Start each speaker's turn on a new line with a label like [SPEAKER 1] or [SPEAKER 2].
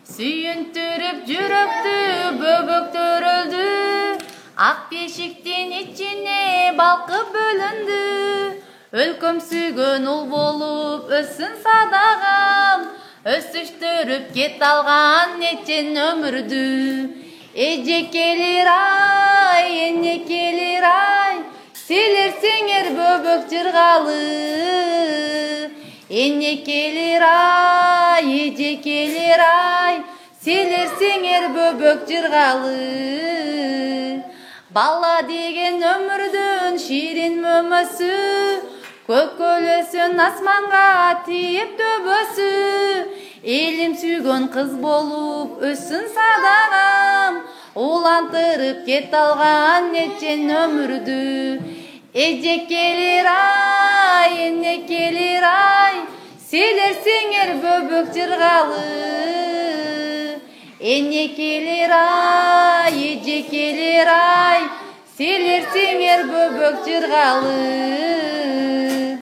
[SPEAKER 1] Sүйүntүрүп жүрөктү бөбөктөрүлдү. Ак бешиктин ичине балкып бөлүндү. Өлкөм сүйгөн ул болуп өссүн садагам. Өсүштүрүп кет алган нечен өмүрдү. Эжекелер ай, энекелер ай, силерсеңер бөбөк жыргалы. Энекелер ай, эжекелер ай, силерсеңер бөбөк жыргалы. Бала деген өмүрдүн ширин мөмөсү, көкөлөсүн асманга тийип төбөсү. Элим сүйгөн кыз болуп өссүн садагам. Улантырып кет алган нечен өмүрдү. Эжекелер ай, энекелер ай, силерсеңер бөбөк жыргалы. Энекелер ай, эжекелер ай, силерсеңер бөбөк жыргалы.